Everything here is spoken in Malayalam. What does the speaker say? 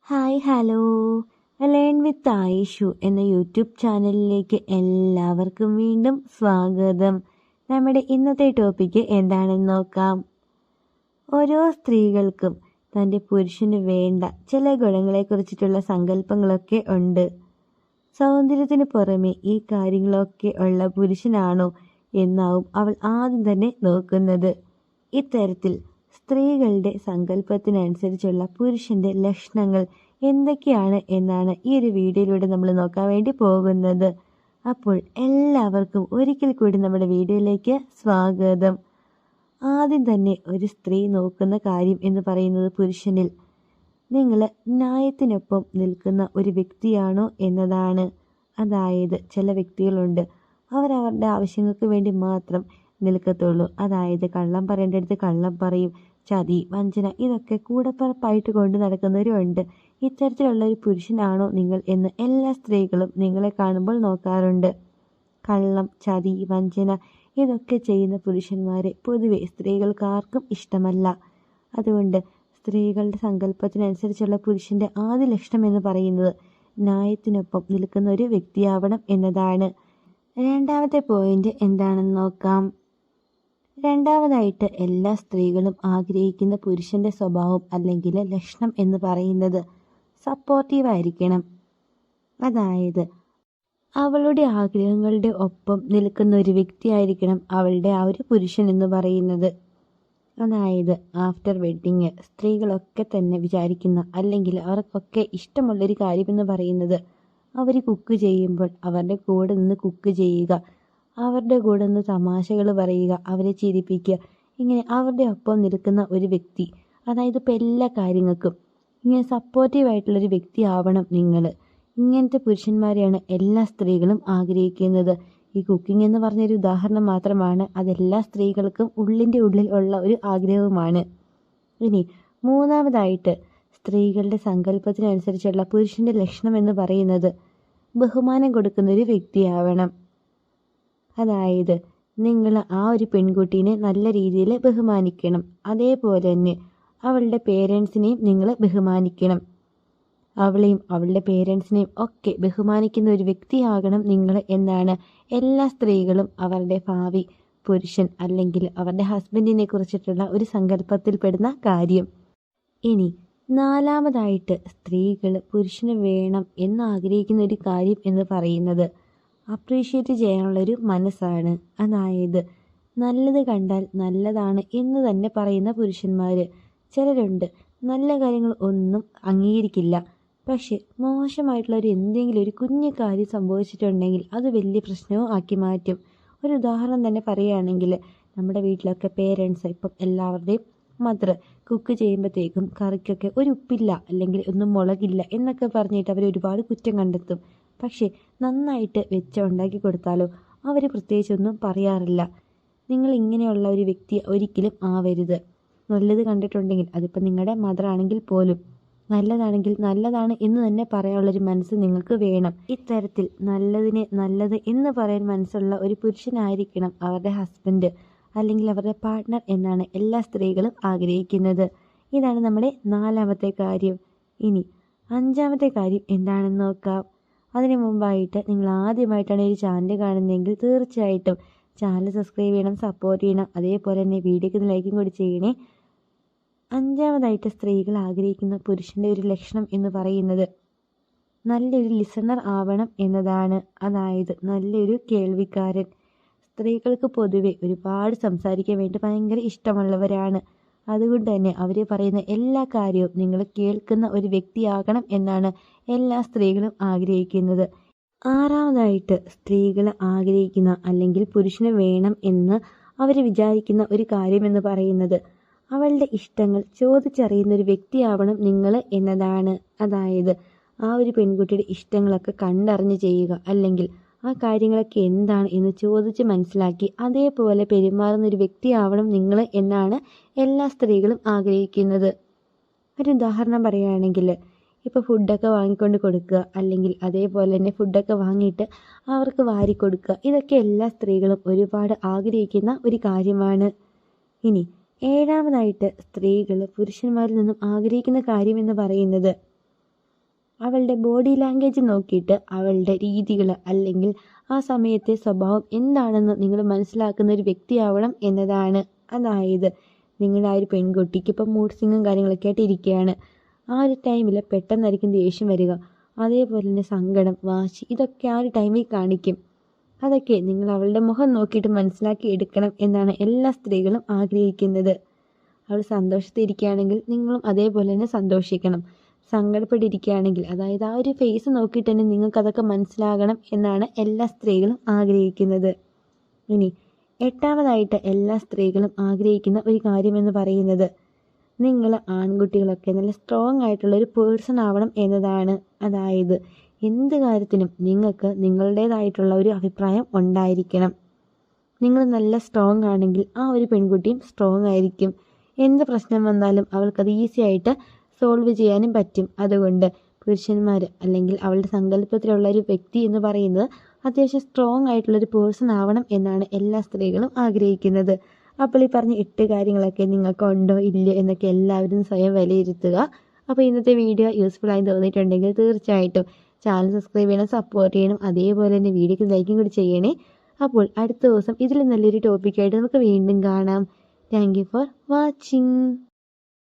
Hi hello learn with Ayishu എന്ന യൂട്യൂബ് ചാനലിലേക്ക് എല്ലാവർക്കും വീണ്ടും സ്വാഗതം. നമ്മുടെ ഇന്നത്തെ ടോപ്പിക്ക് എന്താണെന്ന് നോക്കാം. ഓരോ സ്ത്രീകൾക്കും തൻ്റെ പുരുഷന് വേണ്ട ചില ഗുണങ്ങളെക്കുറിച്ചിട്ടുള്ള സങ്കല്പങ്ങളൊക്കെ ഉണ്ട്. സൗന്ദര്യത്തിന് പുറമെ ഈ കാര്യങ്ങളൊക്കെ ഉള്ള പുരുഷനാണോ എന്നാവും അവൾ ആദ്യം തന്നെ നോക്കുന്നത്. ഇത്തരത്തിൽ സ്ത്രീകളുടെ സങ്കല്പത്തിനനുസരിച്ചുള്ള പുരുഷന്റെ ലക്ഷണങ്ങൾ എന്തൊക്കെയാണ് എന്നാണ് ഈ ഒരു വീഡിയോയിലൂടെ നമ്മൾ നോക്കാൻ വേണ്ടി പോകുന്നത്. അപ്പോൾ എല്ലാവർക്കും ഒരിക്കൽ കൂടി നമ്മുടെ വീഡിയോയിലേക്ക് സ്വാഗതം. ആദ്യം തന്നെ ഒരു സ്ത്രീ നോക്കുന്ന കാര്യം എന്ന് പറയുന്നത് പുരുഷനിൽ നിങ്ങൾ ന്യായത്തിനൊപ്പം നിൽക്കുന്ന ഒരു വ്യക്തിയാണോ എന്നതാണ്. അതായത് ചില വ്യക്തികളുണ്ട്, അവരവരുടെ ആവശ്യങ്ങൾക്ക് വേണ്ടി മാത്രം നിൽക്കത്തുള്ളൂ. അതായത് കള്ളം പറയേണ്ടടുത്ത് കള്ളം പറയും, ചതി വഞ്ചന ഇതൊക്കെ കൂടപ്പിറപ്പായിട്ട് കൊണ്ട് നടക്കുന്നവരുമുണ്ട്. ഇത്തരത്തിലുള്ള ഒരു പുരുഷനാണോ നിങ്ങൾ എന്ന് എല്ലാ സ്ത്രീകളും നിങ്ങളെ കാണുമ്പോൾ നോക്കാറുണ്ട്. കള്ളം, ചതി, വഞ്ചന ഇതൊക്കെ ചെയ്യുന്ന പുരുഷന്മാരെ പൊതുവെ സ്ത്രീകൾക്ക് ആർക്കും ഇഷ്ടമല്ല. അതുകൊണ്ട് സ്ത്രീകളുടെ സങ്കല്പത്തിനനുസരിച്ചുള്ള പുരുഷന്റെ ആദ്യ ലക്ഷണം എന്ന് പറയുന്നത് ന്യായത്തിനൊപ്പം നിൽക്കുന്ന ഒരു വ്യക്തിയാവണം എന്നതാണ്. രണ്ടാമത്തെ പോയിന്റ് എന്താണെന്ന് നോക്കാം. രണ്ടാമതായിട്ട് എല്ലാ സ്ത്രീകളും ആഗ്രഹിക്കുന്ന പുരുഷന്റെ സ്വഭാവം അല്ലെങ്കിൽ ലക്ഷണം എന്ന് പറയുന്നത് സപ്പോർട്ടീവ് ആയിരിക്കണം. അതായത് അവളുടെ ആഗ്രഹങ്ങളുടെ ഒപ്പം നിൽക്കുന്ന ഒരു വ്യക്തിയായിരിക്കണം അവളുടെ ആ ഒരു പുരുഷൻ എന്ന് പറയുന്നത്. അതായത് ആഫ്റ്റർ വെഡ്ഡിങ് സ്ത്രീകളൊക്കെ തന്നെ വിചാരിക്കുന്ന അല്ലെങ്കിൽ അവർക്കൊക്കെ ഇഷ്ടമുള്ളൊരു കാര്യമെന്ന് പറയുന്നത് അവർ കുക്ക് ചെയ്യുമ്പോൾ അവരുടെ കൂടെ നിന്ന് കുക്ക് ചെയ്യുക, അവരുടെ കൂടെ നിന്ന് തമാശകൾ പറയുക, അവരെ ചിരിപ്പിക്കുക, ഇങ്ങനെ അവരുടെ ഒപ്പം നിൽക്കുന്ന ഒരു വ്യക്തി. അതായത് ഇപ്പോൾ എല്ലാ കാര്യങ്ങൾക്കും ഇങ്ങനെ സപ്പോർട്ടീവായിട്ടുള്ളൊരു വ്യക്തി ആവണം നിങ്ങൾ. ഇങ്ങനത്തെ പുരുഷന്മാരെയാണ് എല്ലാ സ്ത്രീകളും ആഗ്രഹിക്കുന്നത്. ഈ കുക്കിംഗ് എന്ന് പറഞ്ഞൊരു ഉദാഹരണം മാത്രമാണ്, അതെല്ലാ സ്ത്രീകൾക്കും ഉള്ളിൻ്റെ ഉള്ളിൽ ഉള്ള ഒരു ആഗ്രഹവുമാണ്. ഇനി മൂന്നാമതായിട്ട് സ്ത്രീകളുടെ സങ്കല്പത്തിനനുസരിച്ചുള്ള പുരുഷന്റെ ലക്ഷണം എന്ന് പറയുന്നത് ബഹുമാനം കൊടുക്കുന്ന ഒരു വ്യക്തിയാവണം. അതായത് നിങ്ങൾ ആ ഒരു പെൺകുട്ടീനെ നല്ല രീതിയിൽ ബഹുമാനിക്കണം. അതേപോലെ തന്നെ അവളുടെ പേരൻസിനെയും നിങ്ങൾ ബഹുമാനിക്കണം. അവളെയും അവളുടെ പേരൻസിനെയും ഒക്കെ ബഹുമാനിക്കുന്ന ഒരു വ്യക്തിയാകണം നിങ്ങൾ എന്നാണ് എല്ലാ സ്ത്രീകളും അവരുടെ ഭാവി പുരുഷൻ അല്ലെങ്കിൽ അവരുടെ ഹസ്ബൻഡിനെ കുറിച്ചിട്ടുള്ള ഒരു സങ്കല്പത്തിൽപ്പെടുന്ന കാര്യം. ഇനി നാലാമതായിട്ട് സ്ത്രീകൾ പുരുഷന് വേണം എന്നാഗ്രഹിക്കുന്ന ഒരു കാര്യം എന്ന് പറയുന്നത് അപ്രീഷിയേറ്റ് ചെയ്യാനുള്ളൊരു മനസ്സാണ്. അതായത് നല്ലത് കണ്ടാൽ നല്ലതാണ് എന്ന് തന്നെ പറയുന്ന പുരുഷന്മാർ ചിലരുണ്ട്. നല്ല കാര്യങ്ങൾ ഒന്നും അംഗീകരിക്കില്ല, പക്ഷെ മോശമായിട്ടുള്ള ഒരു എന്തെങ്കിലും ഒരു കുഞ്ഞു കാര്യം സംഭവിച്ചിട്ടുണ്ടെങ്കിൽ അത് വലിയ പ്രശ്നവും ആക്കി മാറ്റും. ഒരു ഉദാഹരണം തന്നെ പറയുകയാണെങ്കിൽ നമ്മുടെ വീട്ടിലൊക്കെ പേരൻസ് ഇപ്പം എല്ലാവരുടെയും മദർ കുക്ക് ചെയ്യുമ്പോഴത്തേക്കും കറിക്കൊക്കെ ഒരു ഉപ്പില്ല അല്ലെങ്കിൽ ഒന്നും മുളകില്ല എന്നൊക്കെ പറഞ്ഞിട്ട് അവർ ഒരുപാട് കുറ്റം കണ്ടെത്തും. പക്ഷേ നന്നായിട്ട് വെച്ച് ഉണ്ടാക്കി കൊടുത്താലോ അവർ പ്രത്യേകിച്ചൊന്നും പറയാറില്ല. നിങ്ങൾ ഇങ്ങനെയുള്ള ഒരു വ്യക്തി ഒരിക്കലും ആവരുത്. നല്ലത് കണ്ടിട്ടുണ്ടെങ്കിൽ അതിപ്പോൾ നിങ്ങളുടെ മദർ ആണെങ്കിൽ പോലും നല്ലതാണെങ്കിൽ നല്ലതാണ് എന്ന് തന്നെ പറയാനുള്ളൊരു മനസ്സ് നിങ്ങൾക്ക് വേണം. ഇത്തരത്തിൽ നല്ലതിനെ നല്ലത് എന്ന് പറയാൻ മനസ്സുള്ള ഒരു പുരുഷനായിരിക്കണം അവരുടെ ഹസ്ബൻഡ് അല്ലെങ്കിൽ അവരുടെ പാർട്ട്ണർ എന്നാണ് എല്ലാ സ്ത്രീകളും ആഗ്രഹിക്കുന്നത്. ഇതാണ് നമ്മുടെ നാലാമത്തെ കാര്യം. ഇനി അഞ്ചാമത്തെ കാര്യം എന്താണെന്ന് നോക്കാം. അതിന് മുമ്പായിട്ട് നിങ്ങൾ ആദ്യമായിട്ടാണ് ഈ ചാനൽ കാണുന്നതെങ്കിൽ തീർച്ചയായിട്ടും ചാനൽ സബ്സ്ക്രൈബ് ചെയ്യണം, സപ്പോർട്ട് ചെയ്യണം. അതേപോലെ തന്നെ വീഡിയോക്ക് ലൈക്കും കൂടി ചെയ്യണേ. അഞ്ചാമതായിട്ട് സ്ത്രീകൾ ആഗ്രഹിക്കുന്ന പുരുഷൻ്റെ ഒരു ലക്ഷണം എന്ന് പറയുന്നത് നല്ലൊരു ലിസണർ ആവണം എന്നതാണ്. അതായത് നല്ലൊരു കേൾവിക്കാരൻ. സ്ത്രീകൾക്ക് പൊതുവെ ഒരുപാട് സംസാരിക്കാൻ വേണ്ടി ഭയങ്കര ഇഷ്ടമുള്ളവരാണ്. അതുകൊണ്ട് തന്നെ അവർ പറയുന്ന എല്ലാ കാര്യവും നിങ്ങൾ കേൾക്കുന്ന ഒരു വ്യക്തിയാകണം എന്നാണ് എല്ലാ സ്ത്രീകളും ആഗ്രഹിക്കുന്നത്. ആറാമതായിട്ട് സ്ത്രീകൾ ആഗ്രഹിക്കുന്ന അല്ലെങ്കിൽ പുരുഷന് വേണം എന്ന് അവർ വിചാരിക്കുന്ന ഒരു കാര്യമെന്ന് പറയുന്നത് അവളുടെ ഇഷ്ടങ്ങൾ ചോദിച്ചറിയുന്ന ഒരു വ്യക്തിയാവണം നിങ്ങൾ എന്നതാണ്. അതായത് ആ ഒരു പെൺകുട്ടിയുടെ ഇഷ്ടങ്ങളൊക്കെ കണ്ടറിഞ്ഞ് ചെയ്യുക, അല്ലെങ്കിൽ ആ കാര്യങ്ങളൊക്കെ എന്താണ് എന്ന് ചോദിച്ച് മനസ്സിലാക്കി അതേപോലെ പെരുമാറുന്ന ഒരു വ്യക്തിയാവണം നിങ്ങൾ എന്നാണ് എല്ലാ സ്ത്രീകളും ആഗ്രഹിക്കുന്നത്. ഒരു ഉദാഹരണം പറയുകയാണെങ്കിൽ ഇപ്പോൾ ഫുഡൊക്കെ വാങ്ങിക്കൊണ്ട് കൊടുക്കുക, അല്ലെങ്കിൽ അതേപോലെ തന്നെ ഫുഡൊക്കെ വാങ്ങിയിട്ട് അവർക്ക് വാരി കൊടുക്കുക, ഇതൊക്കെ എല്ലാ സ്ത്രീകളും ഒരുപാട് ആഗ്രഹിക്കുന്ന ഒരു കാര്യമാണ്. ഇനി ഏഴാമതായിട്ട് സ്ത്രീകൾ പുരുഷന്മാരിൽ നിന്നും ആഗ്രഹിക്കുന്ന കാര്യമെന്ന് പറയുന്നത് അവളുടെ ബോഡി ലാംഗ്വേജ് നോക്കിയിട്ട് അവളുടെ രീതികൾ അല്ലെങ്കിൽ ആ സമയത്തെ സ്വഭാവം എന്താണെന്ന് നിങ്ങൾ മനസ്സിലാക്കുന്ന ഒരു വ്യക്തിയാവണം എന്നതാണ്. അതായത് നിങ്ങളുടെ ആ ഒരു പെൺകുട്ടിക്ക് ഇപ്പം മൂഡ് സ്വിങ്ങും കാര്യങ്ങളൊക്കെ ആയിട്ട് ഇരിക്കുകയാണ്. ആ ഒരു ടൈമിൽ പെട്ടെന്നായിരിക്കും ദേഷ്യം വരിക, അതേപോലെ തന്നെ സങ്കടം, വാശി, ഇതൊക്കെ ആ ഒരു ടൈമിൽ കാണിക്കും. അതൊക്കെ നിങ്ങൾ അവളുടെ മുഖം നോക്കിയിട്ട് മനസ്സിലാക്കി എടുക്കണം എന്നാണ് എല്ലാ സ്ത്രീകളും ആഗ്രഹിക്കുന്നത്. അവൾ സന്തോഷത്തിരിക്കുകയാണെങ്കിൽ നിങ്ങളും അതേപോലെ തന്നെ സന്തോഷിക്കണം. സങ്കടപ്പെട്ടിരിക്കുകയാണെങ്കിൽ അതായത് ആ ഒരു ഫേസ് നോക്കിയിട്ട് തന്നെ നിങ്ങൾക്കതൊക്കെ മനസ്സിലാകണം എന്നാണ് എല്ലാ സ്ത്രീകളും ആഗ്രഹിക്കുന്നത്. ഇനി 8ാമതായിട്ട് എല്ലാ സ്ത്രീകളും ആഗ്രഹിക്കുന്ന ഒരു കാര്യമെന്ന് പറയുന്നത് നിങ്ങൾ ആൺകുട്ടികളൊക്കെ നല്ല സ്ട്രോങ് ആയിട്ടുള്ള ഒരു പേഴ്സൺ ആവണം എന്നതാണ്. അതായത് എന്ത് കാര്യത്തിനും നിങ്ങൾക്ക് നിങ്ങളുടേതായിട്ടുള്ള ഒരു അഭിപ്രായം ഉണ്ടായിരിക്കണം. നിങ്ങൾ നല്ല സ്ട്രോങ് ആണെങ്കിൽ ആ ഒരു പെൺകുട്ടിയും സ്ട്രോങ് ആയിരിക്കും. എന്ത് പ്രശ്നം വന്നാലും അവൾക്കത് ഈസി ആയിട്ട് സോൾവ് ചെയ്യാനും പറ്റും. അതുകൊണ്ട് പുരുഷന്മാർ അല്ലെങ്കിൽ അവളുടെ സങ്കല്പത്തിലുള്ള ഒരു വ്യക്തി എന്ന് പറയുന്നത് അത്യാവശ്യം സ്ട്രോങ് ആയിട്ടുള്ളൊരു പേഴ്സൺ ആവണം എന്നാണ് എല്ലാ സ്ത്രീകളും ആഗ്രഹിക്കുന്നത്. അപ്പോൾ ഈ പറഞ്ഞ 8 കാര്യങ്ങളൊക്കെ നിങ്ങൾക്ക് ഉണ്ടോ ഇല്ലയോ എന്നൊക്കെ എല്ലാവരും സ്വയം വിലയിരുത്തുക. അപ്പോൾ ഇന്നത്തെ വീഡിയോ യൂസ്ഫുൾ ആയി തോന്നിയിട്ടുണ്ടെങ്കിൽ തീർച്ചയായിട്ടും ചാനൽ സബ്സ്ക്രൈബ് ചെയ്യണം, സപ്പോർട്ട് ചെയ്യണം. അതേപോലെ തന്നെ വീഡിയോക്ക് ലൈക്കും കൂടി ചെയ്യണേ. അപ്പോൾ അടുത്ത ദിവസം ഇതിൽ നല്ലൊരു ടോപ്പിക്കായിട്ട് നമുക്ക് വീണ്ടും കാണാം. Thank you for watching.